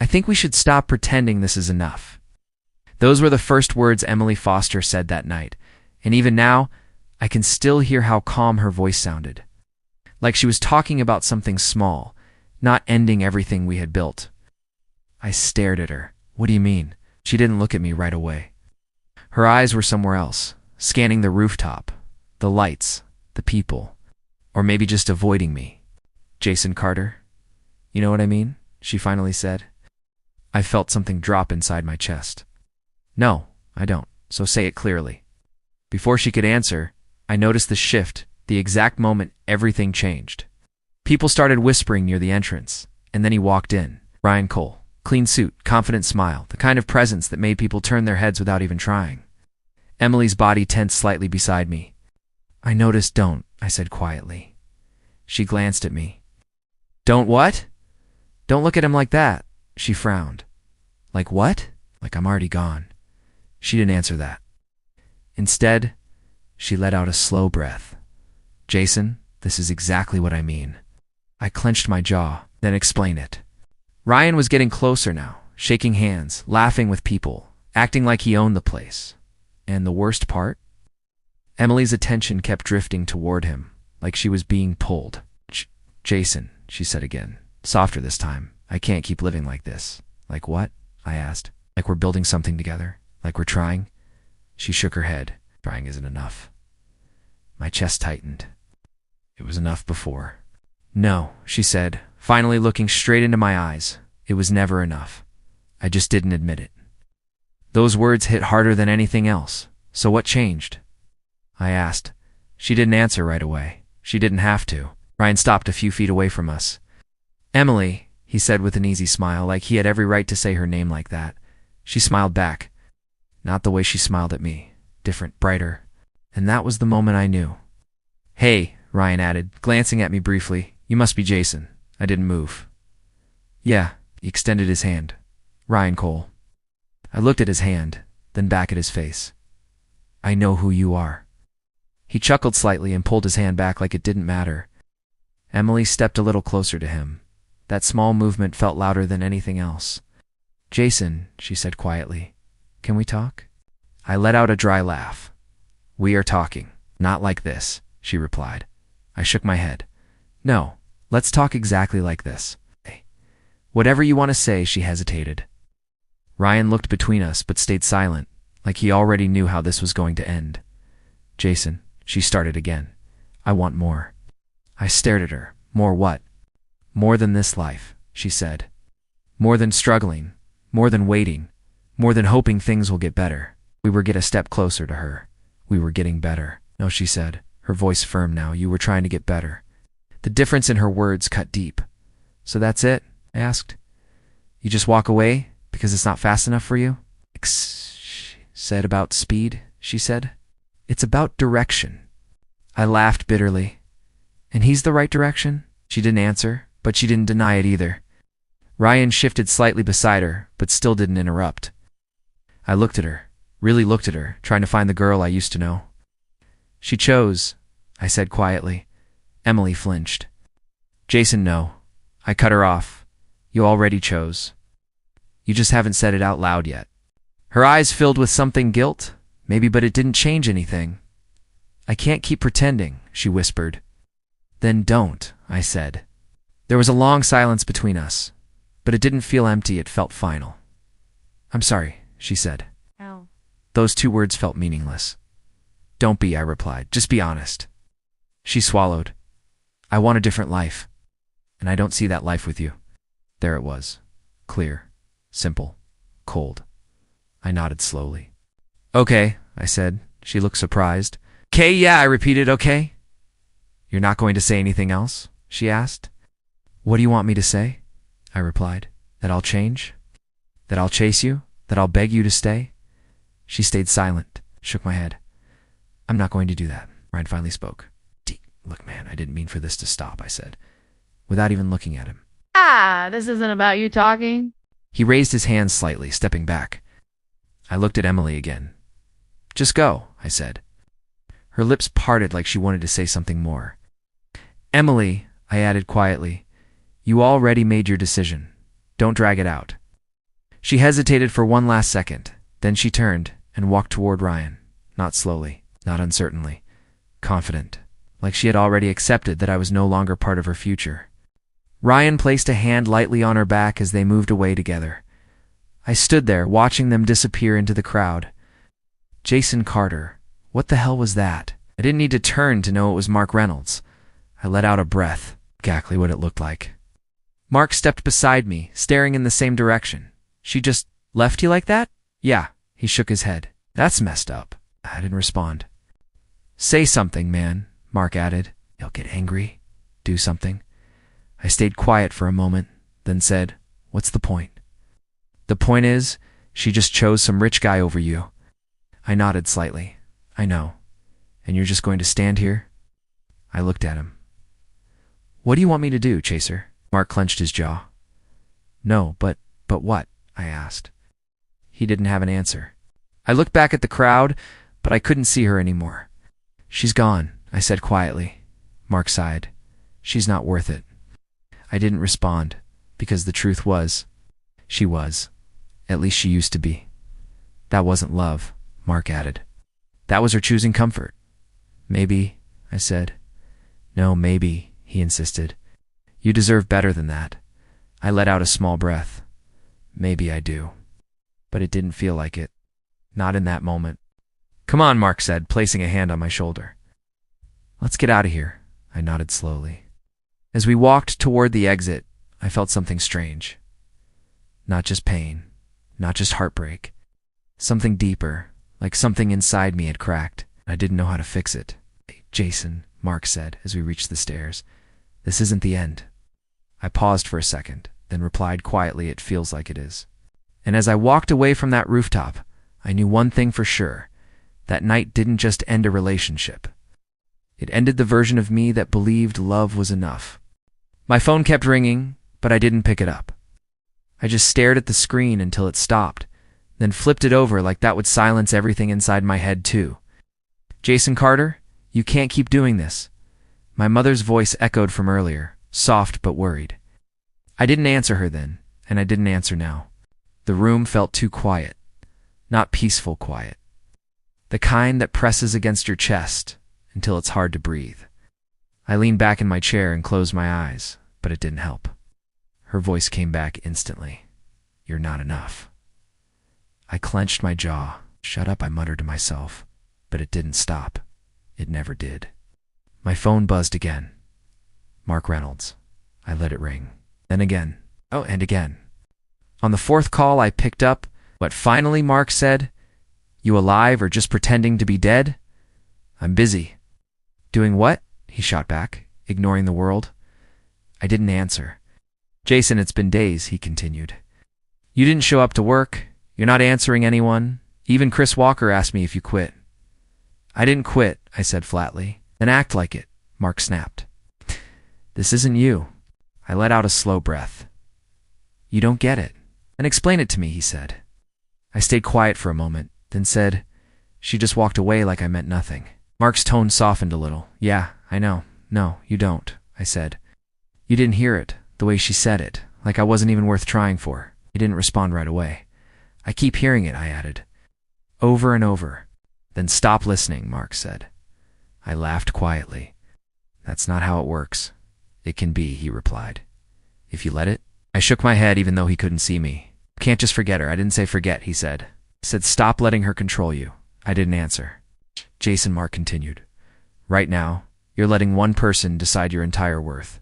think we should stop pretending this is enough." Those were the first words Emily Foster said that night, and even now, I can still hear how calm her voice sounded. Like she was talking about something small, not ending everything we had built. I stared at her. "What do you mean?" She didn't look at me right away. Her eyes were somewhere else, scanning the rooftop, the lights, the people, or maybe just avoiding me. "Jason Carter? You know what I mean?" she finally said. I felt something drop inside my chest. "No, I don't, so say it clearly." Before she could answer, I noticed the shift, the exact moment everything changed. People started whispering near the entrance, and then he walked in. Ryan Cole. Clean suit, confident smile, the kind of presence that made people turn their heads without even trying. Emily's body tensed slightly beside me. "I noticed, don't," I said quietly. She glanced at me. "Don't what?" "Don't look at him like that." She frowned. "Like what?" "Like I'm already gone." She didn't answer that. Instead, she let out a slow breath. "Jason, this is exactly what I mean." I clenched my jaw, then explained it. Ryan was getting closer now, shaking hands, laughing with people, acting like he owned the place. And the worst part? Emily's attention kept drifting toward him, like she was being pulled. "Jason," she said again, softer this time. "I can't keep living like this." "Like what?" I asked. "Like we're building something together? Like we're trying?" She shook her head. "Trying isn't enough." My chest tightened. It was enough before. "No," she said, finally looking straight into my eyes. "It was never enough. I just didn't admit it." Those words hit harder than anything else. "So what changed?" I asked. She didn't answer right away. She didn't have to. Ryan stopped a few feet away from us. "Emily," he said with an easy smile, like he had every right to say her name like that. She smiled back. Not the way she smiled at me. Different, brighter. And that was the moment I knew. "Hey," Ryan added, glancing at me briefly. "You must be Jason." I didn't move. "Yeah," he extended his hand. "Ryan Cole." I looked at his hand, then back at his face. "I know who you are." He chuckled slightly and pulled his hand back like it didn't matter. Emily stepped a little closer to him. That small movement felt louder than anything else. "Jason," she said quietly, "can we talk?" I let out a dry laugh. "We are talking. Not like this," she replied. I shook my head. "No, let's talk exactly like this." "Hey, whatever you want to say," she hesitated. Ryan looked between us but stayed silent, like he already knew how this was going to end. "Jason," she started again, "I want more." I stared at her. "More what?" "More than this life," she said. "More than struggling, more than waiting, more than hoping things will get better." We were getting a step closer to her. We were getting better. "No," she said, her voice firm now. "You were trying to get better." The difference in her words cut deep. "So that's it?" I asked. "You just walk away because it's not fast enough for you?" She said. "About speed," she said. "It's about direction." I laughed bitterly. "And he's the right direction?" She didn't answer, but she didn't deny it either. Ryan shifted slightly beside her, but still didn't interrupt. I looked at her, really looked at her, trying to find the girl I used to know. "She chose," I said quietly. Emily flinched. "Jason, no." I cut her off. "You already chose. You just haven't said it out loud yet." Her eyes filled with something guilt, maybe, but it didn't change anything. "I can't keep pretending," she whispered. "Then don't," I said. There was a long silence between us, but it didn't feel empty, it felt final. "I'm sorry," she said. Ow. Those two words felt meaningless. "Don't be," I replied. "Just be honest." She swallowed. "I want a different life, and I don't see that life with you." There it was. Clear. Simple. Cold. I nodded slowly. "Okay," I said. She looked surprised. "Okay, yeah," I repeated. "Okay." "You're not going to say anything else?" she asked. "What do you want me to say?" I replied. "That I'll change? That I'll chase you? That I'll beg you to stay?" She stayed silent, shook my head. "I'm not going to do that." Ryan finally spoke. "Look, man, I didn't mean for this to stop," I said, without even looking at him. This isn't about you talking. He raised his hands slightly, stepping back. I looked at Emily again. "Just go," I said. Her lips parted like she wanted to say something more. "Emily," I added quietly, "you already made your decision. Don't drag it out." She hesitated for one last second. Then she turned and walked toward Ryan. Not slowly, not uncertainly. Confident, like she had already accepted that I was no longer part of her future. Ryan placed a hand lightly on her back as they moved away together. I stood there, watching them disappear into the crowd. Jason Carter. What the hell was that? I didn't need to turn to know it was Mark Reynolds. I let out a breath, exactly what it looked like. Mark stepped beside me, staring in the same direction. She just left you like that? Yeah, he shook his head. That's messed up. I didn't respond. Say something, man, Mark added. You'll get angry. Do something. I stayed quiet for a moment, then said, What's the point? The point is, she just chose some rich guy over you. I nodded slightly. I know. And you're just going to stand here? I looked at him. What do you want me to do, Chaser? Mark clenched his jaw. No, but what? I asked. He didn't have an answer. I looked back at the crowd, but I couldn't see her anymore. She's gone, I said quietly. Mark sighed. She's not worth it. I didn't respond, because the truth was, she was. At least she used to be. That wasn't love, Mark added. That was her choosing comfort. Maybe, I said. No, maybe, he insisted. You deserve better than that. I let out a small breath. Maybe I do. But it didn't feel like it. Not in that moment. Come on, Mark said, placing a hand on my shoulder. Let's get out of here, I nodded slowly. As we walked toward the exit, I felt something strange. Not just pain, not just heartbreak. Something deeper, like something inside me had cracked. I didn't know how to fix it. Hey, Jason, Mark said as we reached the stairs. This isn't the end. I paused for a second, then replied quietly, It feels like it is. And as I walked away from that rooftop, I knew one thing for sure. That night didn't just end a relationship. It ended the version of me that believed love was enough. My phone kept ringing, but I didn't pick it up. I just stared at the screen until it stopped, then flipped it over like that would silence everything inside my head too. Jason Carter, you can't keep doing this. My mother's voice echoed from earlier, soft but worried. I didn't answer her then, and I didn't answer now. The room felt too quiet. Not peaceful quiet. The kind that presses against your chest until it's hard to breathe. I leaned back in my chair and closed my eyes, but it didn't help. Her voice came back instantly. You're not enough. I clenched my jaw. Shut up, I muttered to myself. But it didn't stop. It never did. My phone buzzed again. Mark Reynolds. I let it ring. Then again. Oh, and again. On the fourth call I picked up. What finally, Mark said? You alive or just pretending to be dead? I'm busy. Doing what? He shot back, ignoring the world. I didn't answer. Jason, it's been days, he continued. You didn't show up to work. You're not answering anyone. Even Chris Walker asked me if you quit. I didn't quit, I said flatly. Then act like it, Mark snapped. This isn't you. I let out a slow breath. You don't get it. Then explain it to me, he said. I stayed quiet for a moment, then said, She just walked away like I meant nothing. Mark's tone softened a little. Yeah, I know. No, you don't, I said. You didn't hear it, the way she said it, like I wasn't even worth trying for. He didn't respond right away. I keep hearing it, I added. Over and over. Then stop listening, Mark said. I laughed quietly. That's not how it works. It can be, he replied. If you let it? I shook my head even though he couldn't see me. Can't just forget her. I didn't say forget, he said. I said stop letting her control you. I didn't answer. Jason, Mark continued. Right now, you're letting one person decide your entire worth.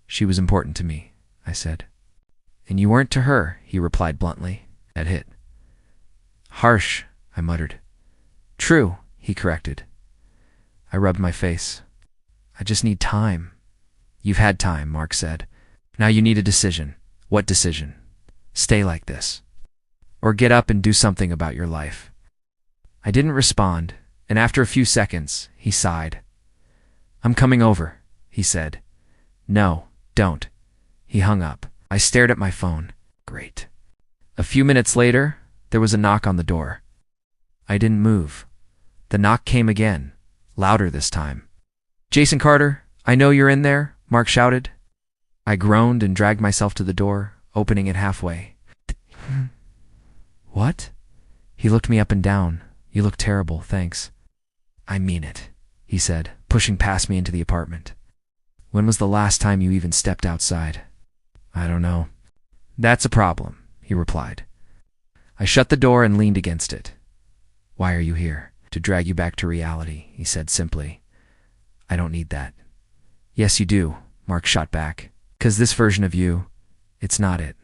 She was important to me, I said. And you weren't to her, he replied bluntly. That hit. Harsh, I muttered. True, he corrected. I rubbed my face. I just need time. You've had time, Mark said. Now you need a decision. What decision? Stay like this. Or get up and do something about your life. I didn't respond, and after a few seconds, he sighed. I'm coming over, he said. No, don't. He hung up. I stared at my phone. Great. A few minutes later, there was a knock on the door. I didn't move. The knock came again, louder this time. Jason Carter, I know you're in there, Mark shouted. I groaned and dragged myself to the door, opening it halfway. What? He looked me up and down. You look terrible, thanks. I mean it, he said, pushing past me into the apartment. When was the last time you even stepped outside? I don't know. That's a problem, he replied. I shut the door and leaned against it. Why are you here? To drag you back to reality, he said simply. I don't need that. Yes, you do, Mark shot back. 'Cause this version of you, it's not it.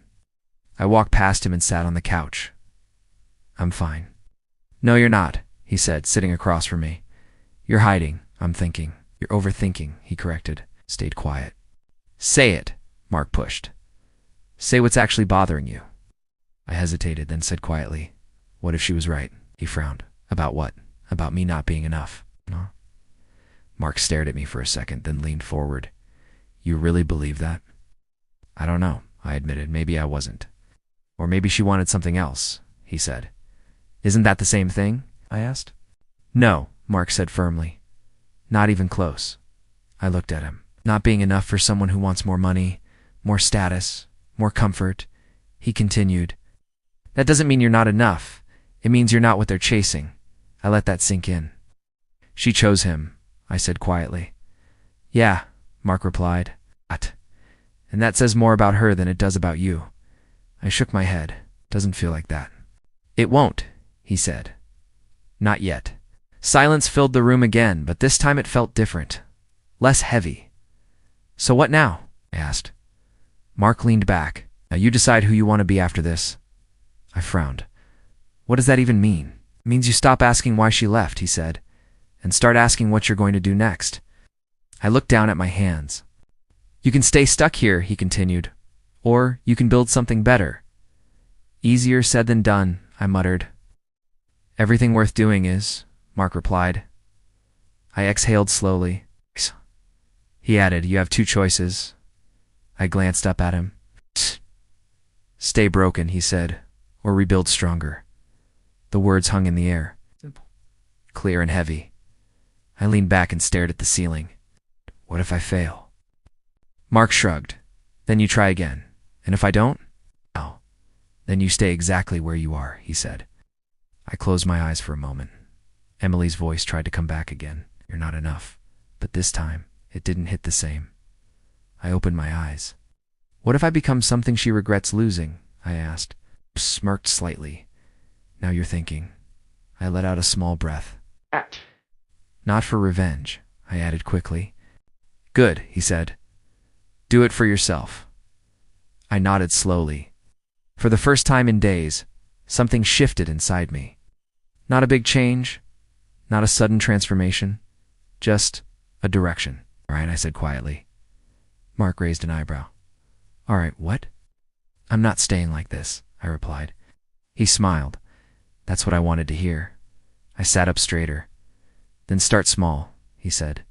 I walked past him and sat on the couch. I'm fine. No, you're not, he said, sitting across from me. You're hiding, I'm thinking. You're overthinking, he corrected. Stayed quiet. Say it, Mark pushed. Say what's actually bothering you. I hesitated, then said quietly, what if she was right? He frowned. About what? About me not being enough. No. Mark stared at me for a second, then leaned forward. You really believe that? I don't know, I admitted. Maybe I wasn't. Or maybe she wanted something else, he said. Isn't that the same thing? I asked. No, Mark said firmly. Not even close. I looked at him. Not being enough for someone who wants more money, more status, more comfort, he continued. That doesn't mean you're not enough. It means you're not what they're chasing. I let that sink in. She chose him, I said quietly. Yeah, Mark replied. What? And that says more about her than it does about you. I shook my head. Doesn't feel like that. It won't, he said. Not yet. Silence filled the room again, but this time it felt different. Less heavy. So what now? I asked. Mark leaned back. Now you decide who you want to be after this. I frowned. What does that even mean? It means you stop asking why she left, he said, and start asking what you're going to do next. I looked down at my hands. You can stay stuck here, he continued, or you can build something better. Easier said than done, I muttered. Everything worth doing is, Mark replied. I exhaled slowly. He added, you have two choices. I glanced up at him. Stay broken, he said, or rebuild stronger. The words hung in the air. Simple. Clear and heavy. I leaned back and stared at the ceiling. What if I fail? Mark shrugged. Then you try again. And if I don't? Oh. Then you stay exactly where you are, he said. I closed my eyes for a moment. Emily's voice tried to come back again. You're not enough. But this time, it didn't hit the same. I opened my eyes. What if I become something she regrets losing? I asked. Smirked slightly. Now you're thinking. I let out a small breath. Not for revenge, I added quickly. Good, he said. Do it for yourself. I nodded slowly. For the first time in days, something shifted inside me. Not a big change, not a sudden transformation, just a direction. All right, I said quietly. Mark raised an eyebrow. All right, what? I'm not staying like this, I replied. He smiled. That's what I wanted to hear. I sat up straighter. Then start small, he said.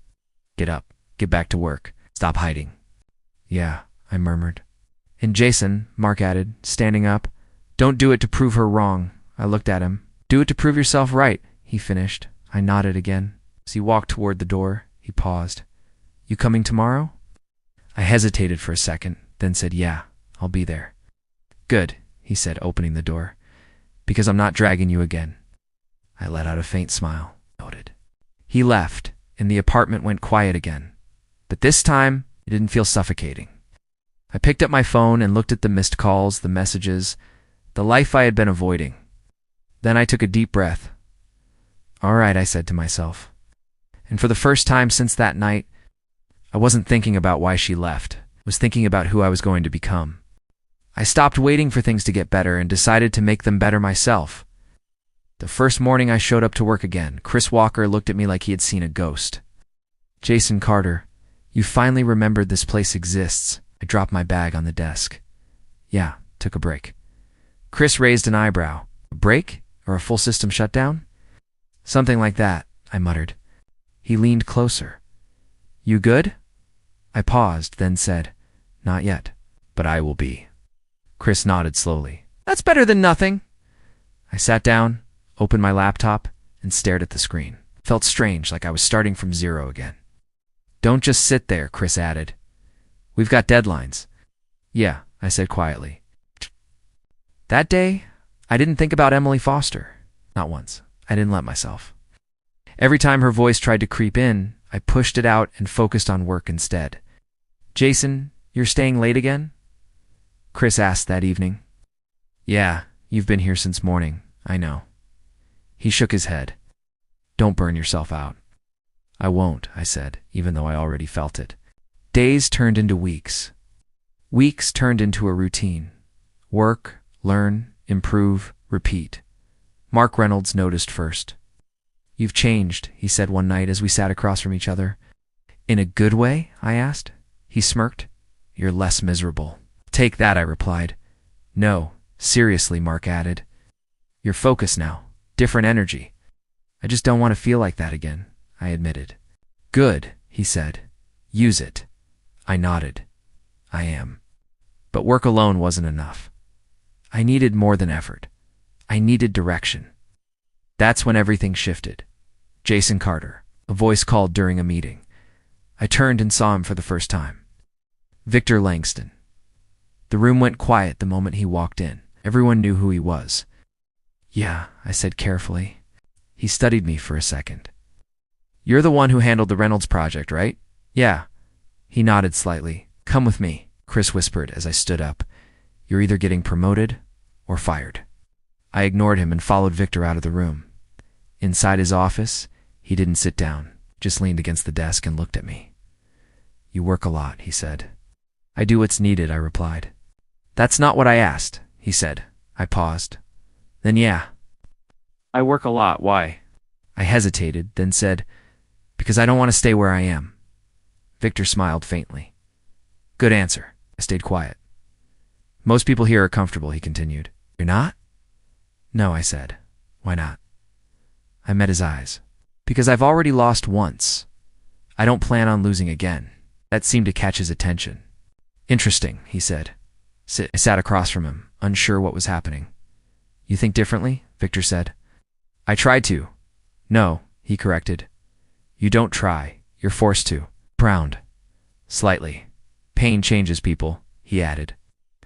Get up, get back to work, stop hiding. Yeah, I murmured. And Jason, Mark added, standing up, don't do it to prove her wrong. I looked at him. Do it to prove yourself right, he finished. I nodded again. As he walked toward the door, he paused. You coming tomorrow? I hesitated for a second, then said, yeah, I'll be there. Good, he said, opening the door. Because I'm not dragging you again. I let out a faint smile. Noted. He left, and the apartment went quiet again. But this time, it didn't feel suffocating. I picked up my phone and looked at the missed calls, the messages, the life I had been avoiding. Then I took a deep breath. All right, I said to myself. And for the first time since that night, I wasn't thinking about why she left. I was thinking about who I was going to become. I stopped waiting for things to get better and decided to make them better myself. The first morning I showed up to work again, Chris Walker looked at me like he had seen a ghost. Jason Carter, you finally remembered this place exists. I dropped my bag on the desk. Yeah, took a break. Chris raised an eyebrow. A break? Or a full system shutdown? Something like that, I muttered. He leaned closer. You good? I paused, then said, not yet, but I will be. Chris nodded slowly. That's better than nothing. I sat down, opened my laptop, and stared at the screen. Felt strange, like I was starting from zero again. Don't just sit there, Chris added. We've got deadlines. Yeah, I said quietly. That day, I didn't think about Emily Foster. Not once. I didn't let myself. Every time her voice tried to creep in, I pushed it out and focused on work instead. Jason, you're staying late again? Chris asked that evening. Yeah, you've been here since morning, I know. He shook his head. Don't burn yourself out. I won't, I said, even though I already felt it. Days turned into weeks. Weeks turned into a routine. Work, learn, improve, repeat. Mark Reynolds noticed first. You've changed, he said one night as we sat across from each other. In a good way? I asked. He smirked. You're less miserable. Take that, I replied. No, seriously, Mark added. You're focused now. Different energy. I just don't want to feel like that again, I admitted. Good, he said. Use it. I nodded. I am. But work alone wasn't enough. I needed more than effort. I needed direction. That's when everything shifted. Jason Carter, a voice called during a meeting. I turned and saw him for the first time. Victor Langston. The room went quiet the moment he walked in. Everyone knew who he was. Yeah, I said carefully. He studied me for a second. You're the one who handled the Reynolds project, right? Yeah. He nodded slightly. Come with me, Chris whispered as I stood up. You're either getting promoted or fired. I ignored him and followed Victor out of the room. Inside his office, he didn't sit down, just leaned against the desk and looked at me. You work a lot, he said. I do what's needed, I replied. That's not what I asked, he said. I paused. Then yeah. I work a lot, why? I hesitated, then said, because I don't want to stay where I am. Victor smiled faintly. Good answer. I stayed quiet. Most people here are comfortable, he continued. You're not? No, I said. Why not? I met his eyes. Because I've already lost once. I don't plan on losing again. That seemed to catch his attention. Interesting, he said. I sat across from him, unsure what was happening. You think differently? Victor said. I tried to. No, he corrected. You don't try. You're forced to. Frowned. Slightly. Pain changes people, he added.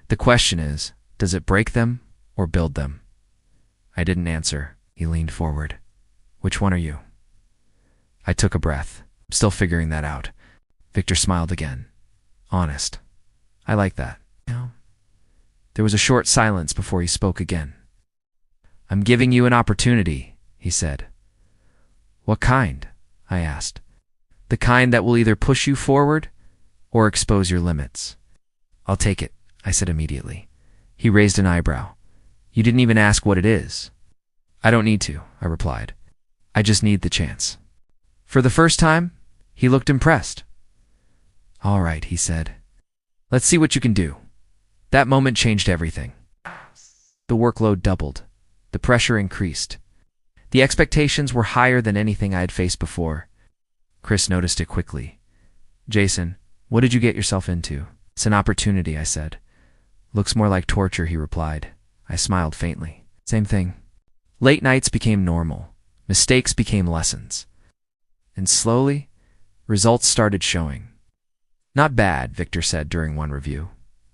The question is, does it break them or build them? I didn't answer. He leaned forward. Which one are you? I took a breath. I'm still figuring that out. Victor smiled again. Honest. I like that. There was a short silence before he spoke again. I'm giving you an opportunity, he said. What kind? I asked. The kind that will either push you forward or expose your limits. I'll take it, I said immediately. He raised an eyebrow. You didn't even ask what it is. I don't need to, I replied. I just need the chance. For the first time, he looked impressed. All right, he said. Let's see what you can do. That moment changed everything. The workload doubled. The pressure increased. The expectations were higher than anything I had faced before. Chris noticed it quickly. Jason, what did you get yourself into? It's an opportunity, I said. Looks more like torture, he replied. I smiled faintly. Same thing. Late nights became normal. Mistakes became lessons. And slowly, results started showing. Not bad, Victor said during one review.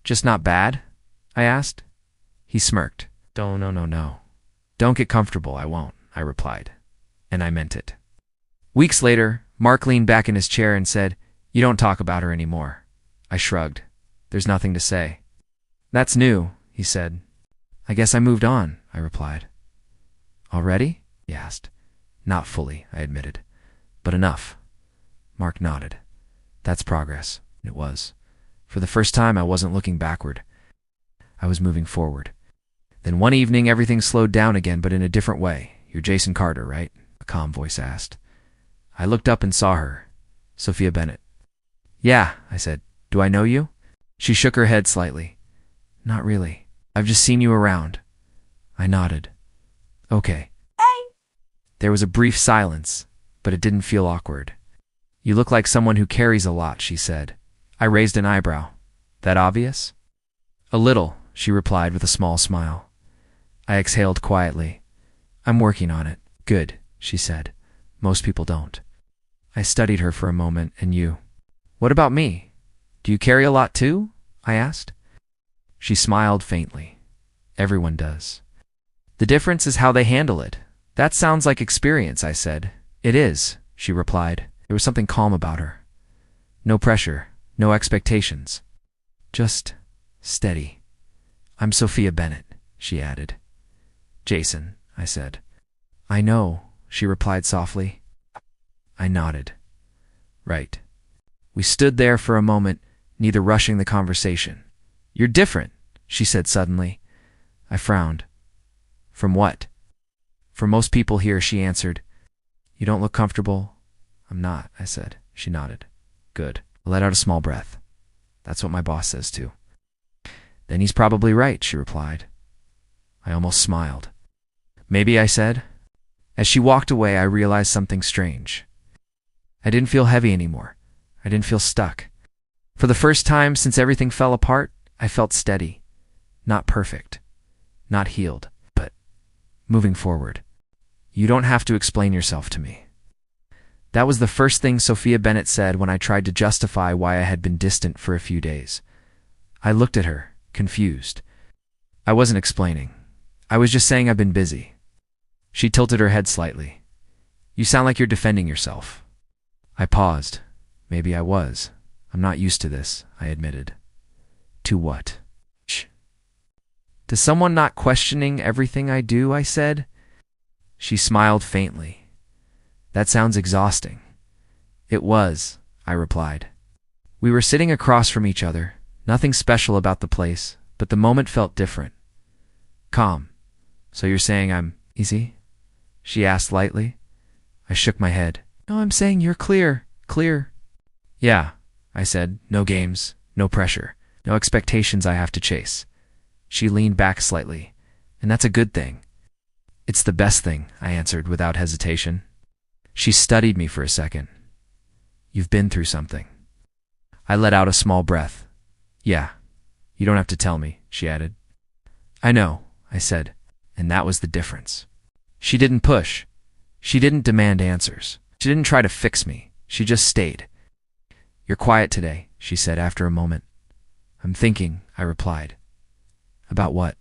Just not bad? I asked. He smirked. No. Don't get comfortable, I won't, I replied. And I meant it. Weeks later, Mark leaned back in his chair and said, You don't talk about her anymore. I shrugged. There's nothing to say. That's new, he said. I guess I moved on, I replied. Already? He asked. Not fully, I admitted. But enough. Mark nodded. That's progress. It was. For the first time, I wasn't looking backward. I was moving forward. Then one evening, everything slowed down again, but in a different way. You're Jason Carter, right? A calm voice asked. I looked up and saw her. Sophia Bennett. Yeah, I said. Do I know you? She shook her head slightly. Not really. I've just seen you around. I nodded. Okay. There was a brief silence, but it didn't feel awkward. You look like someone who carries a lot, she said. I raised an eyebrow. That obvious? A little, she replied with a small smile. I exhaled quietly. I'm working on it. Good, she said. Most people don't. I studied her for a moment, and you. What about me? Do you carry a lot too? I asked. She smiled faintly. Everyone does. The difference is how they handle it. That sounds like experience, I said. It is, she replied. There was something calm about her. No pressure, no expectations. Just steady. I'm Sophia Bennett, she added. Jason, I said. I know, she replied softly. I nodded. Right. We stood there for a moment, neither rushing the conversation. You're different, she said suddenly. I frowned. From what? From most people here, she answered. You don't look comfortable. I'm not, I said. She nodded. Good. I let out a small breath. That's what my boss says too. Then he's probably right, she replied. I almost smiled. Maybe, I said. As she walked away, I realized something strange. I didn't feel heavy anymore. I didn't feel stuck. For the first time since everything fell apart, I felt steady. Not perfect. Not healed. But moving forward. You don't have to explain yourself to me. That was the first thing Sophia Bennett said when I tried to justify why I had been distant for a few days. I looked at her, confused. I wasn't explaining. I was just saying I've been busy. She tilted her head slightly. You sound like you're defending yourself. I paused. Maybe I was. I'm not used to this, I admitted. To what? Shh. To someone not questioning everything I do, I said. She smiled faintly. That sounds exhausting. It was, I replied. We were sitting across from each other, nothing special about the place, but the moment felt different. Calm. So you're saying I'm easy? She asked lightly. I shook my head. No, I'm saying you're clear. Clear. Yeah, I said. No games, no pressure, no expectations I have to chase. She leaned back slightly. And that's a good thing. It's the best thing, I answered without hesitation. She studied me for a second. You've been through something. I let out a small breath. Yeah, you don't have to tell me, she added. I know, I said, and that was the difference. She didn't push. She didn't demand answers. She didn't try to fix me. She just stayed. You're quiet today, she said after a moment. I'm thinking, I replied. About what?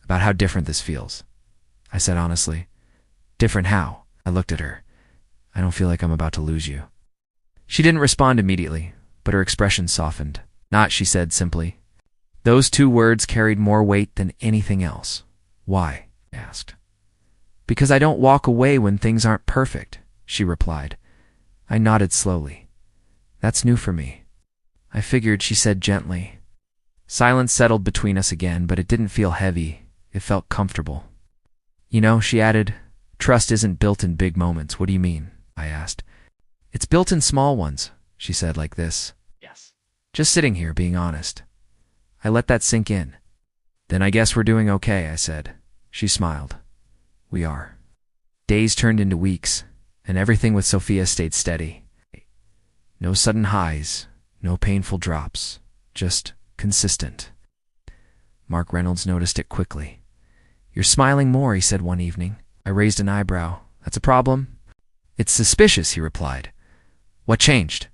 About how different this feels. I said honestly. Different how? I looked at her. I don't feel like I'm about to lose you. She didn't respond immediately, but her expression softened. Not, she said simply. Those two words carried more weight than anything else. Why? I asked. Because I don't walk away when things aren't perfect, she replied. I nodded slowly. That's new for me. I figured, she said gently. Silence settled between us again, but it didn't feel heavy. It felt comfortable. You know, she added, trust isn't built in big moments. What do you mean? I asked. It's built in small ones, she said like this. Yes. Just sitting here being honest. I let that sink in. Then I guess we're doing okay, I said. She smiled. We are. Days turned into weeks, and everything with Sophia stayed steady. No sudden highs, no painful drops, just consistent. Mark Reynolds noticed it quickly. You're smiling more, he said one evening. I raised an eyebrow. That's a problem? It's suspicious, he replied. What changed?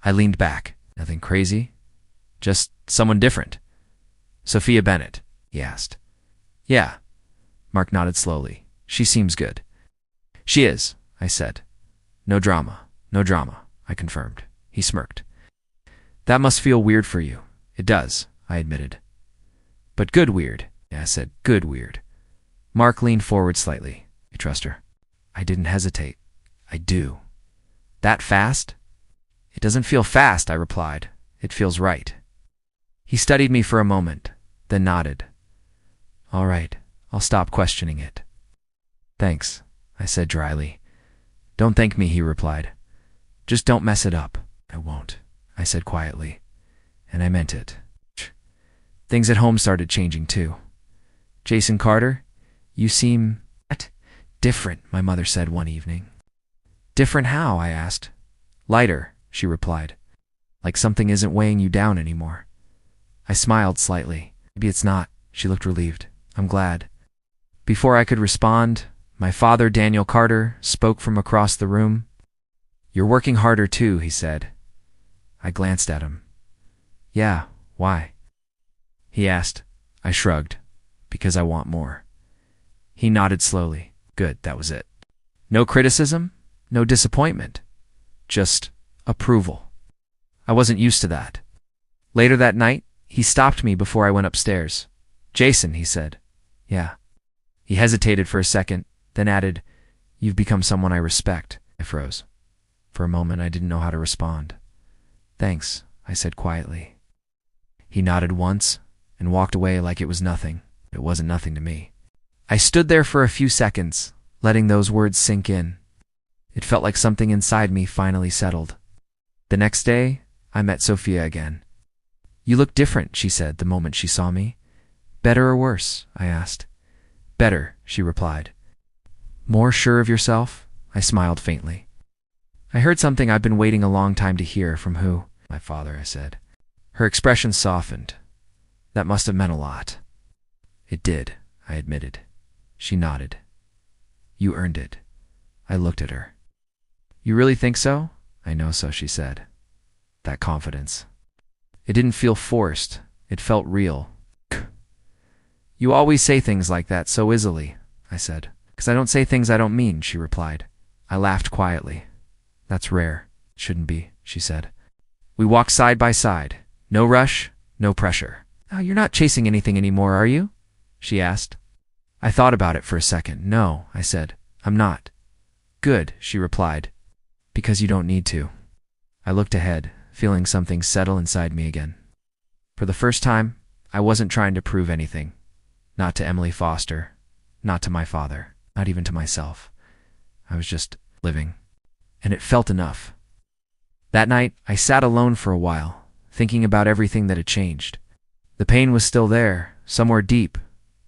I leaned back. Nothing crazy. Just someone different. Sophia Bennett, he asked. Yeah. Mark nodded slowly. She seems good. She is, I said. No drama, no drama, I confirmed. He smirked. That must feel weird for you. It does, I admitted. But good weird, I said. Good weird. Mark leaned forward slightly. You trust her? I didn't hesitate. I do. That fast? It doesn't feel fast, I replied. It feels right. He studied me for a moment, then nodded. All right, I'll stop questioning it. Thanks, I said dryly. Don't thank me, he replied. Just don't mess it up. I won't, I said quietly. And I meant it. Things at home started changing too. Jason Carter, you seem different, my mother said one evening. Different how? I asked. Lighter, she replied. Like something isn't weighing you down anymore. I smiled slightly. Maybe it's not. She looked relieved. I'm glad. Before I could respond, my father, Daniel Carter, spoke from across the room. You're working harder too, he said. I glanced at him. Yeah, why? He asked. I shrugged. Because I want more. He nodded slowly. Good, that was it. No criticism, no disappointment. Just approval. I wasn't used to that. Later that night, he stopped me before I went upstairs. Jason, he said. Yeah. He hesitated for a second, then added, You've become someone I respect. I froze. For a moment, I didn't know how to respond. Thanks, I said quietly. He nodded once and walked away like it was nothing. It wasn't nothing to me. I stood there for a few seconds, letting those words sink in. It felt like something inside me finally settled. The next day, I met Sophia again. You look different, she said the moment she saw me. Better or worse? I asked. Better, she replied. More sure of yourself? I smiled faintly. I heard something I've been waiting a long time to hear. From who? My father, I said. Her expression softened. That must have meant a lot. It did, I admitted. She nodded. You earned it. I looked at her. You really think so? I know so, she said. That confidence. It didn't feel forced. It felt real. You always say things like that so easily, I said. Because I don't say things I don't mean, she replied. I laughed quietly. That's rare. Shouldn't be, she said. We walked side by side. No rush, no pressure. Oh, you're not chasing anything anymore, are you? She asked. I thought about it for a second. No, I said. I'm not. Good, she replied. Because you don't need to. I looked ahead, feeling something settle inside me again. For the first time, I wasn't trying to prove anything. Not to Emily Foster, not to my father, not even to myself. I was just living. And it felt enough. That night, I sat alone for a while, thinking about everything that had changed. The pain was still there, somewhere deep,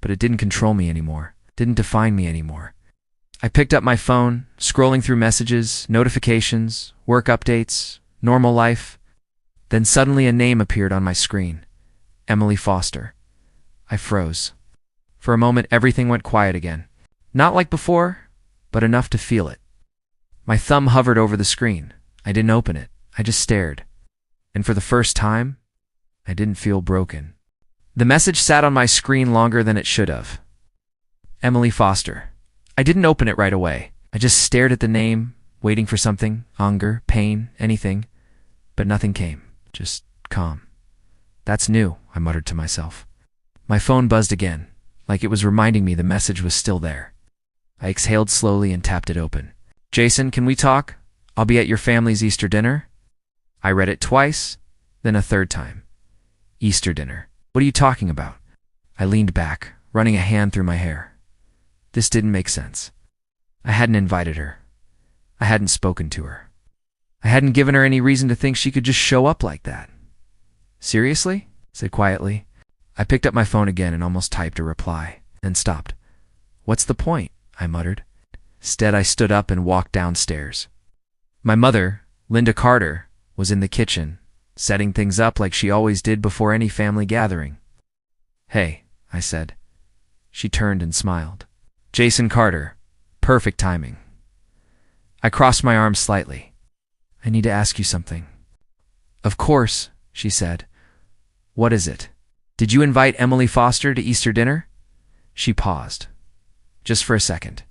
but it didn't control me anymore, didn't define me anymore. I picked up my phone, scrolling through messages, notifications, work updates, normal life. Then suddenly a name appeared on my screen. Emily Foster. I froze. For a moment, everything went quiet again. Not like before, but enough to feel it. My thumb hovered over the screen. I didn't open it. I just stared. And for the first time, I didn't feel broken. The message sat on my screen longer than it should have. Emily Foster. I didn't open it right away. I just stared at the name, waiting for something, hunger, pain, anything. But nothing came. Just calm. That's new, I muttered to myself. My phone buzzed again, like it was reminding me the message was still there. I exhaled slowly and tapped it open. Jason, can we talk? I'll be at your family's Easter dinner. I read it twice, then a third time. Easter dinner. What are you talking about? I leaned back, running a hand through my hair. This didn't make sense. I hadn't invited her. I hadn't spoken to her. I hadn't given her any reason to think she could just show up like that. Seriously? I said quietly. I picked up my phone again and almost typed a reply, then stopped. What's the point? I muttered. Instead, I stood up and walked downstairs. My mother, Linda Carter, was in the kitchen, setting things up like she always did before any family gathering. Hey, I said. She turned and smiled. Jason Carter. Perfect timing. I crossed my arms slightly. I need to ask you something. Of course, she said. What is it? Did you invite Emily Foster to Easter dinner? She paused. Just for a second.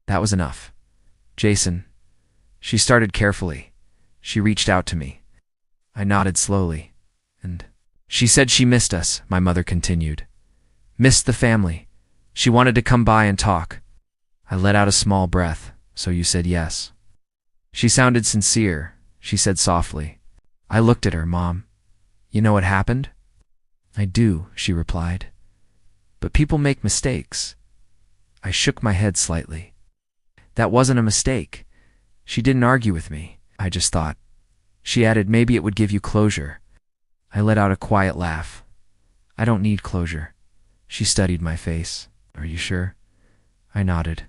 That was enough. Jason. She started carefully. She reached out to me. I nodded slowly. And she said she missed us, my mother continued. Missed the family. She wanted to come by and talk. I let out a small breath, so you said yes. She sounded sincere. She said softly. I looked at her, Mom. You know what happened? I do, she replied. But people make mistakes. I shook my head slightly. That wasn't a mistake. She didn't argue with me. I just thought. She added, maybe it would give you closure. I let out a quiet laugh. I don't need closure. She studied my face. Are you sure? I nodded.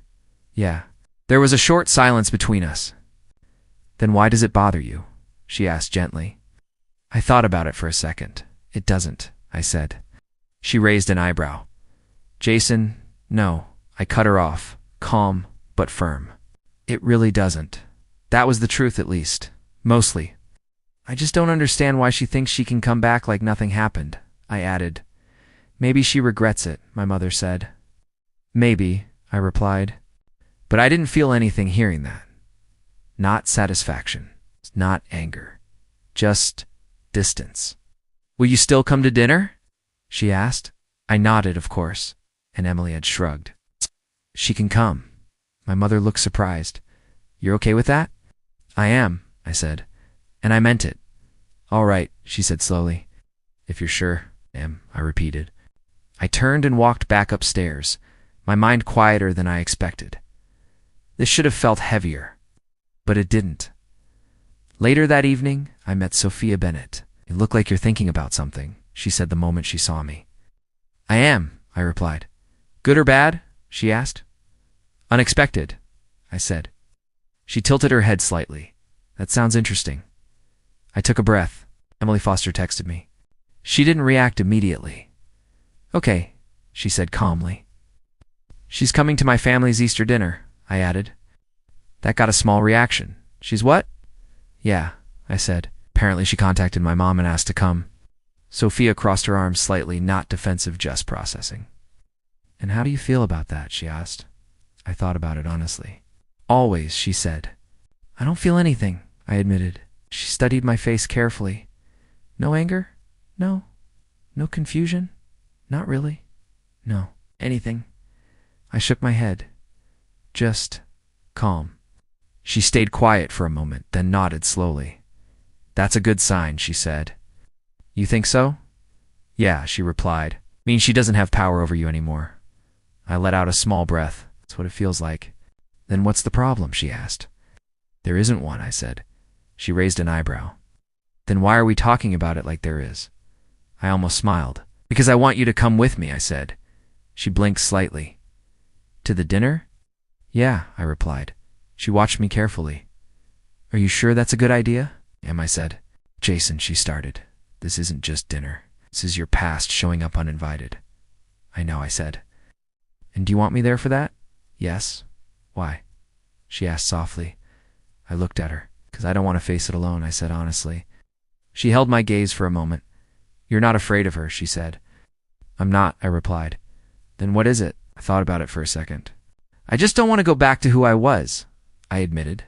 Yeah. There was a short silence between us. Then why does it bother you? She asked gently. I thought about it for a second. It doesn't, I said. She raised an eyebrow. Jason, no. I cut her off, calm but firm. It really doesn't. That was the truth, at least. Mostly. I just don't understand why she thinks she can come back like nothing happened, I added. Maybe she regrets it, my mother said. Maybe, I replied. But I didn't feel anything hearing that. Not satisfaction, not anger, just distance. Will you still come to dinner? She asked. I nodded, of course, and Emily had shrugged. She can come. My mother looked surprised. You're okay with that? I am, I said, and I meant it. All right, she said slowly. If you're sure, I repeated. I turned and walked back upstairs, my mind quieter than I expected. This should have felt heavier, but it didn't. Later that evening, I met Sophia Bennett. You look like you're thinking about something, she said the moment she saw me. I am, I replied. Good or bad? She asked. Unexpected, I said. She tilted her head slightly. That sounds interesting. I took a breath. Emily Foster texted me. She didn't react immediately. Okay, she said calmly. She's coming to my family's Easter dinner, I added. That got a small reaction. She's what? Yeah, I said. Apparently she contacted my mom and asked to come. Sophia crossed her arms slightly, not defensive, just processing. And how do you feel about that? She asked. I thought about it honestly. Always, she said. I don't feel anything, I admitted. She studied my face carefully. No anger? No. No confusion? Not really. No. Anything. I shook my head. Just calm. She stayed quiet for a moment, then nodded slowly. That's a good sign, she said. You think so? Yeah, she replied. Means she doesn't have power over you anymore. I let out a small breath. That's what it feels like. Then what's the problem? She asked. There isn't one, I said. She raised an eyebrow. Then why are we talking about it like there is? I almost smiled. Because I want you to come with me, I said. She blinked slightly. To the dinner? Yeah, I replied. She watched me carefully. Are you sure that's a good idea? I said. Jason, she started. This isn't just dinner. This is your past showing up uninvited. I know, I said. And do you want me there for that? Yes. Why? She asked softly. I looked at her. Because I don't want to face it alone, I said honestly. She held my gaze for a moment. You're not afraid of her, she said. I'm not, I replied. Then what is it? I thought about it for a second. I just don't want to go back to who I was, I admitted.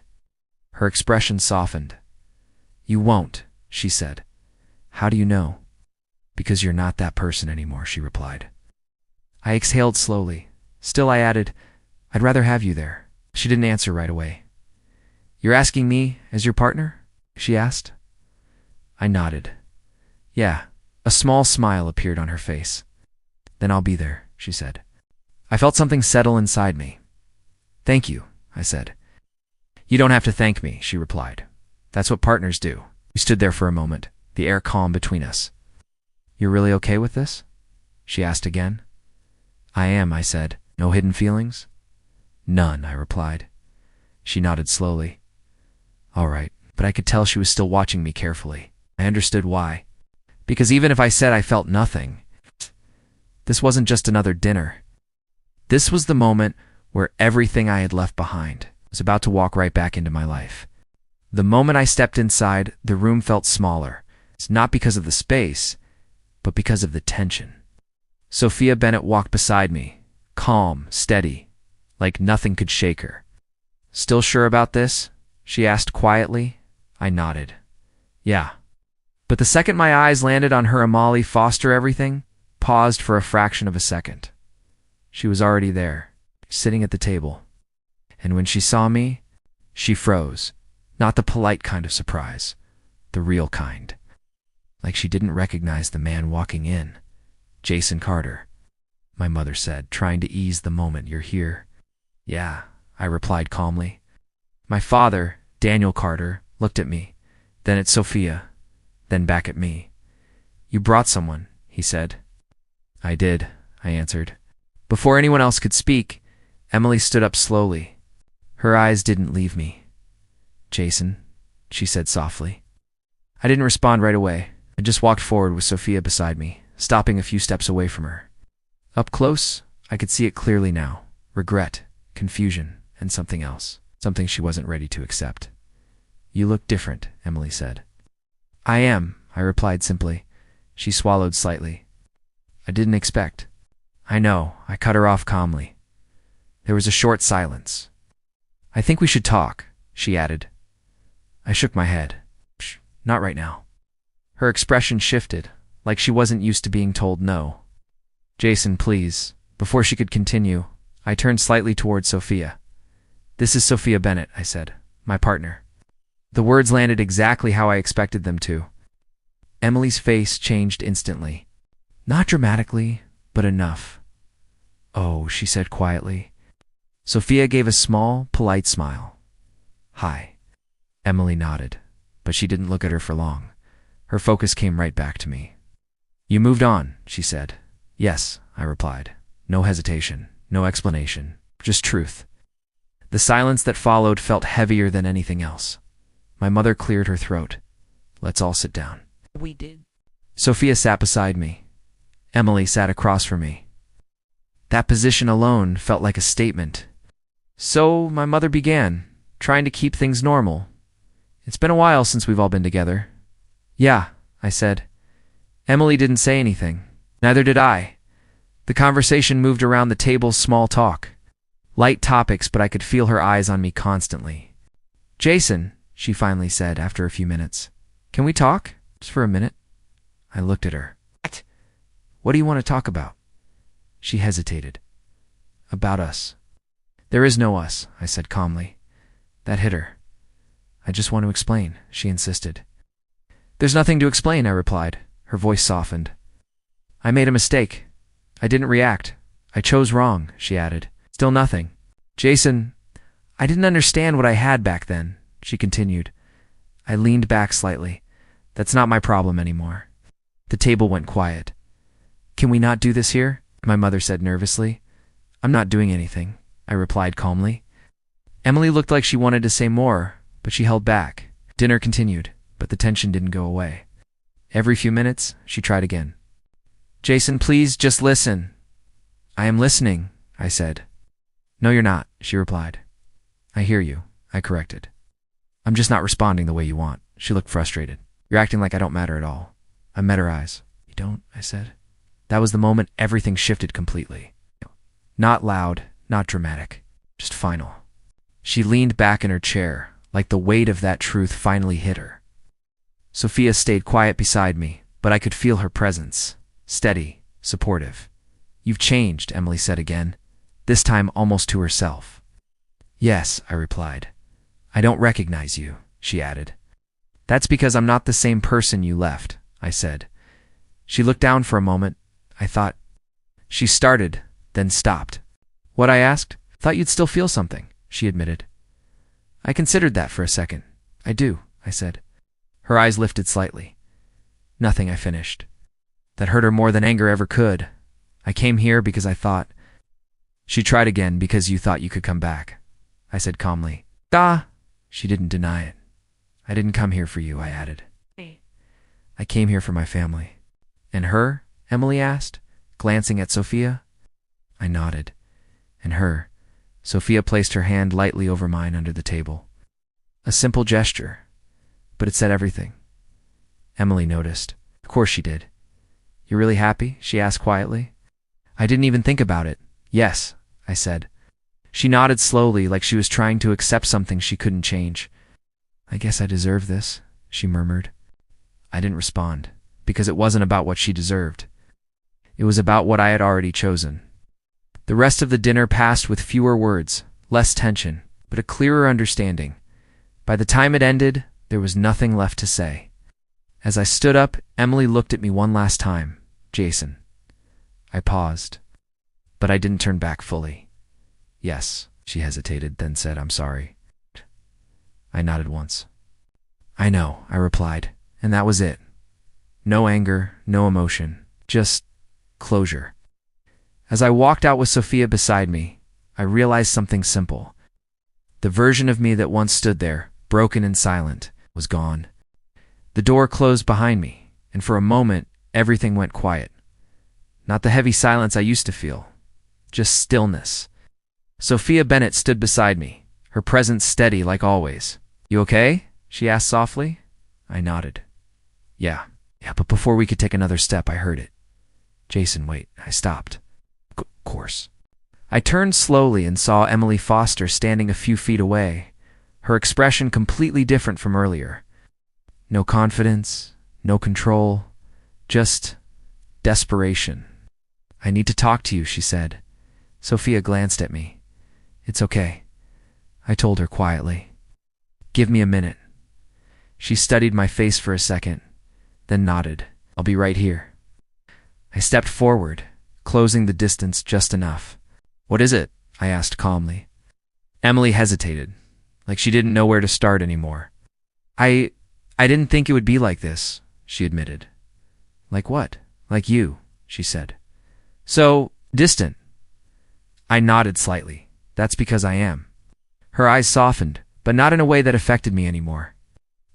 Her expression softened. You won't, she said. How do you know? Because you're not that person anymore, she replied. I exhaled slowly. Still, I added, I'd rather have you there. She didn't answer right away. You're asking me as your partner? She asked. I nodded. Yeah. A small smile appeared on her face. Then I'll be there, she said. I felt something settle inside me. Thank you, I said. You don't have to thank me, she replied. That's what partners do. We stood there for a moment, the air calm between us. You're really okay with this? She asked again. I am, I said. No hidden feelings? None, I replied. She nodded slowly. All right, but I could tell she was still watching me carefully. I understood why. Because even if I said I felt nothing, this wasn't just another dinner. This was the moment where everything I had left behind was about to walk right back into my life. The moment I stepped inside, the room felt smaller. It's not because of the space, but because of the tension. Sophia Bennett walked beside me, calm, steady, like nothing could shake her. Still sure about this? She asked quietly. I nodded. Yeah. But the second my eyes landed on her Amali Foster everything, paused for a fraction of a second. She was already there, sitting at the table. And when she saw me, she froze. Not the polite kind of surprise, the real kind. Like she didn't recognize the man walking in. Jason Carter, my mother said, trying to ease the moment. You're here. Yeah, I replied calmly. My father, Daniel Carter, looked at me, then at Sophia, then back at me. You brought someone, he said. I did, I answered. Before anyone else could speak, Emily stood up slowly. Her eyes didn't leave me. Jason, she said softly. I didn't respond right away. I just walked forward with Sophia beside me, stopping a few steps away from her. Up close, I could see it clearly now. Regret, confusion, and something else. Something she wasn't ready to accept. You look different, Emily said. I am, I replied simply. She swallowed slightly. I didn't expect. I know, I cut her off calmly. There was a short silence. "I think we should talk," she added. I shook my head. "Shh, not right now." Her expression shifted, like she wasn't used to being told no. "Jason, please." Before she could continue, I turned slightly towards Sophia. "This is Sophia Bennett," I said. "My partner." The words landed exactly how I expected them to. Emily's face changed instantly. Not dramatically, but enough. "Oh," she said quietly. Sophia gave a small, polite smile. "Hi." Emily nodded, but she didn't look at her for long. Her focus came right back to me. "You moved on," she said. "Yes," I replied. No hesitation, no explanation, just truth. The silence that followed felt heavier than anything else. My mother cleared her throat. "Let's all sit down." We did. Sophia sat beside me. Emily sat across from me. That position alone felt like a statement. So my mother began, trying to keep things normal. "It's been a while since we've all been together." "Yeah," I said. Emily didn't say anything. Neither did I. The conversation moved around the table's small talk. Light topics, but I could feel her eyes on me constantly. "Jason," she finally said after a few minutes. "Can we talk? Just for a minute?" I looked at her. What do you want to talk about?" She hesitated. "About us." "There is no us," I said calmly. That hit her. "I just want to explain," she insisted. "There's nothing to explain," I replied. Her voice softened. "I made a mistake. I didn't react. I chose wrong," she added. "Still nothing. Jason, I didn't understand what I had back then," she continued. I leaned back slightly. "That's not my problem anymore." The table went quiet. "Can we not do this here?" my mother said nervously. "I'm not doing anything," I replied calmly. Emily looked like she wanted to say more, but she held back. Dinner continued, but the tension didn't go away. Every few minutes, she tried again. "Jason, please just listen." "I am listening," I said. "No, you're not," she replied. "I hear you," I corrected. "I'm just not responding the way you want." She looked frustrated. "You're acting like I don't matter at all." I met her eyes. "You don't?" I said. That was the moment everything shifted completely. Not loud, not dramatic, just final. She leaned back in her chair, like the weight of that truth finally hit her. Sophia stayed quiet beside me, but I could feel her presence, steady, supportive. "You've changed," Emily said again, this time almost to herself. "Yes," I replied. "I don't recognize you," she added. "That's because I'm not the same person you left," I said. She looked down for a moment. I thought. She started, then stopped. "What?" I asked. "Thought you'd still feel something," she admitted. I considered that for a second. "I do," I said. Her eyes lifted slightly. "Nothing," I finished. That hurt her more than anger ever could. "I came here because I thought—" She tried again. "Because you thought you could come back," I said calmly. "Ah!" She didn't deny it. "I didn't come here for you," I added. "I came here for my family." "And her?" Emily asked, glancing at Sophia. I nodded. "And her?" Sophia placed her hand lightly over mine under the table. A simple gesture, but it said everything. Emily noticed. Of course she did. "You're really happy?" she asked quietly. I didn't even think about it. "Yes," I said. She nodded slowly, like she was trying to accept something she couldn't change. "I guess I deserve this," she murmured. I didn't respond, because it wasn't about what she deserved. It was about what I had already chosen. The rest of the dinner passed with fewer words, less tension, but a clearer understanding. By the time it ended, there was nothing left to say. As I stood up, Emily looked at me one last time. "Jason." I paused, but I didn't turn back fully. "Yes," she hesitated, then said, "I'm sorry." I nodded once. "I know," I replied, and that was it. No anger, no emotion, just closure. As I walked out with Sophia beside me, I realized something simple. The version of me that once stood there, broken and silent, was gone. The door closed behind me, and for a moment, everything went quiet. Not the heavy silence I used to feel, just stillness. Sophia Bennett stood beside me, her presence steady like always. "You okay?" she asked softly. I nodded. Yeah, but before we could take another step, I heard it. "Jason, wait." I stopped. Of course." I turned slowly and saw Emily Foster standing a few feet away, her expression completely different from earlier. No confidence, no control, just desperation. "I need to talk to you," she said. Sophia glanced at me. "It's okay," I told her quietly. "Give me a minute." She studied my face for a second, then nodded. "I'll be right here." I stepped forward, closing the distance just enough. "What is it?" I asked calmly. Emily hesitated, like she didn't know where to start anymore. I didn't think it would be like this," she admitted. "Like what?" "Like you," she said. "So distant." I nodded slightly. "That's because I am." Her eyes softened, but not in a way that affected me anymore.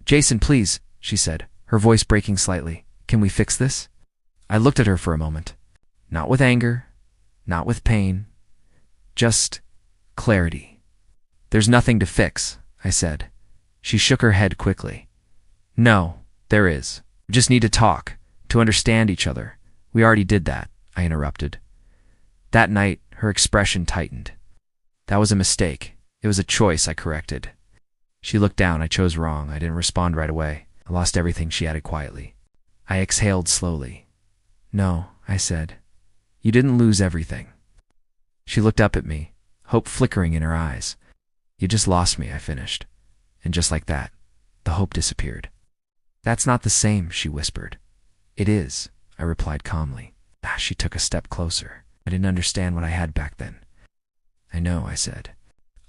"Jason, please," she said, her voice breaking slightly. "Can we fix this?" I looked at her for a moment. Not with anger, not with pain, just clarity. "There's nothing to fix," I said. She shook her head quickly. "No, there is. We just need to talk, to understand each other." "We already did that," I interrupted. That night, her expression tightened. "That was a mistake. It was a choice," I corrected. She looked down. "I chose wrong." I didn't respond right away. "I lost everything," she added quietly. I exhaled slowly. "No," I said. "You didn't lose everything." She looked up at me, hope flickering in her eyes. "You just lost me," I finished. And just like that, the hope disappeared. "That's not the same," she whispered. "It is," I replied calmly. She took a step closer. I didn't understand what I had back then. "I know," I said.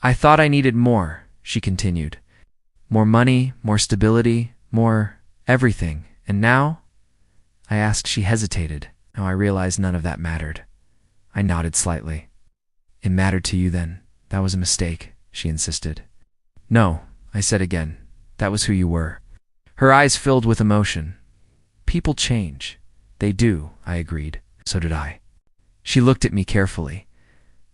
"I thought I needed more," she continued. "More money, more stability, more everything. And now?" I asked. She hesitated. Now I realized none of that mattered. I nodded slightly. "It mattered to you then. That was a mistake," she insisted. "No," I said again. "That was who you were." Her eyes filled with emotion. "People change." "They do," I agreed. So did I. She looked at me carefully.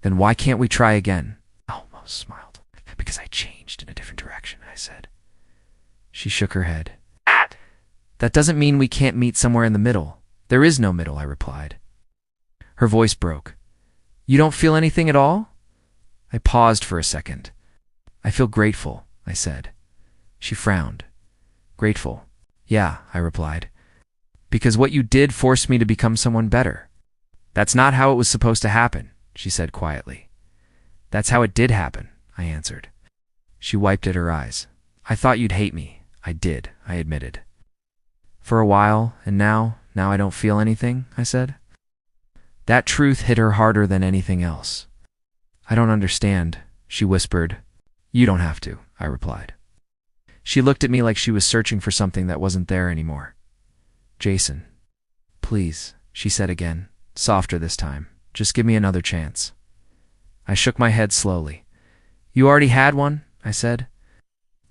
"Then why can't we try again?" I almost smiled. "Because I changed in a different direction," I said. She shook her head. "That doesn't mean we can't meet somewhere in the middle." "There is no middle," I replied. Her voice broke. "You don't feel anything at all?" I paused for a second. "I feel grateful," I said. She frowned. "Grateful?" "Yeah," I replied. "Because what you did forced me to become someone better." "That's not how it was supposed to happen," she said quietly. "That's how it did happen," I answered. She wiped at her eyes. "I thought you'd hate me." "I did," I admitted. "For a while, and now I don't feel anything," I said. That truth hit her harder than anything else. "I don't understand," she whispered. "You don't have to," I replied. She looked at me like she was searching for something that wasn't there anymore. "Jason, please," she said again, softer this time. "Just give me another chance." I shook my head slowly. "You already had one," I said.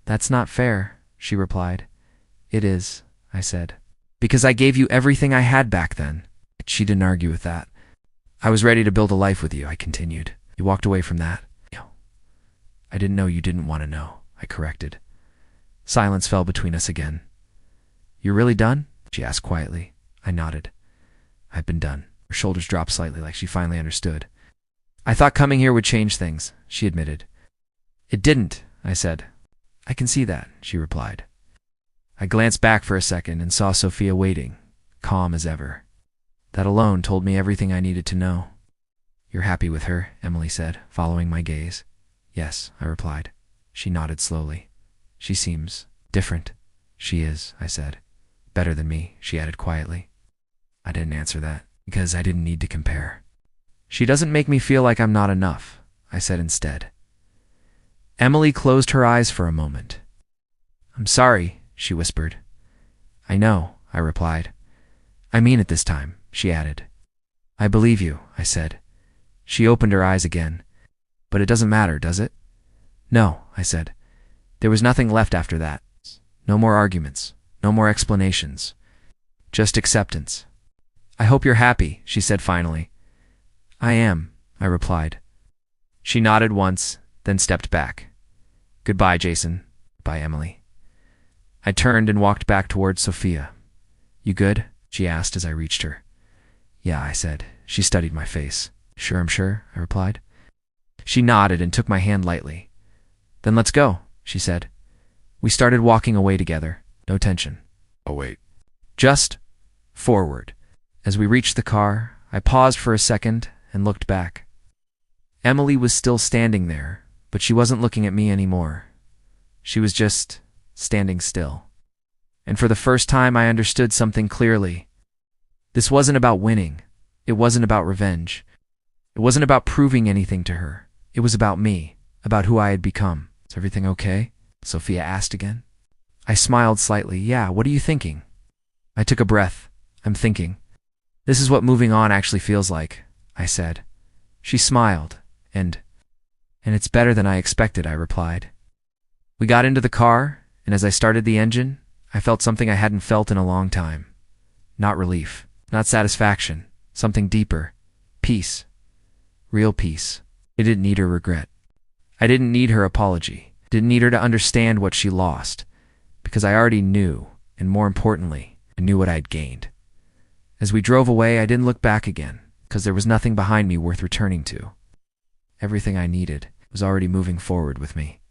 "That's not fair," she replied. "It is," I said. "Because I gave you everything I had back then." She didn't argue with that. "I was ready to build a life with you," I continued. "You walked away from that." "I didn't know you didn't want to know," I corrected. Silence fell between us again. "You're really done?" she asked quietly. I nodded. "I've been done." Her shoulders dropped slightly, like she finally understood. "I thought coming here would change things," she admitted. "It didn't," I said. "I can see that," she replied. I glanced back for a second and saw Sophia waiting, calm as ever. That alone told me everything I needed to know. "You're happy with her," Emily said, following my gaze. "Yes," I replied. She nodded slowly. "She seems different." "She is," I said. "Better than me," she added quietly. I didn't answer that, because I didn't need to compare. "She doesn't make me feel like I'm not enough," I said instead. Emily closed her eyes for a moment. "I'm sorry," she whispered. "I know," I replied. "I mean it this time," she added. "I believe you," I said. She opened her eyes again. "But it doesn't matter, does it?" "No," I said. There was nothing left after that. No more arguments, no more explanations. Just acceptance. "I hope you're happy," she said finally. "I am," I replied. She nodded once, then stepped back. "Goodbye, Jason." "Bye, Emily." I turned and walked back towards Sophia. "You good?" she asked as I reached her. "Yeah," I said. She studied my face. "Sure, I'm sure," I replied. She nodded and took my hand lightly. "Then let's go," she said. We started walking away together. No tension. Oh, wait. Just forward. As we reached the car, I paused for a second and looked back. Emily was still standing there, but she wasn't looking at me anymore. She was just standing still. And for the first time, I understood something clearly. This wasn't about winning. It wasn't about revenge. It wasn't about proving anything to her. It was about me, about who I had become. "Is everything okay?" Sophia asked again. I smiled slightly. "Yeah, what are you thinking?" I took a breath. "I'm thinking. This is what moving on actually feels like," I said. She smiled, and it's better than I expected, I replied. We got into the car, and as I started the engine, I felt something I hadn't felt in a long time. Not relief, not satisfaction, something deeper. Peace. Real peace. I didn't need her regret. I didn't need her apology. Didn't need her to understand what she lost, because I already knew, and more importantly, I knew what I'd gained. As we drove away, I didn't look back again, because there was nothing behind me worth returning to. Everything I needed was already moving forward with me.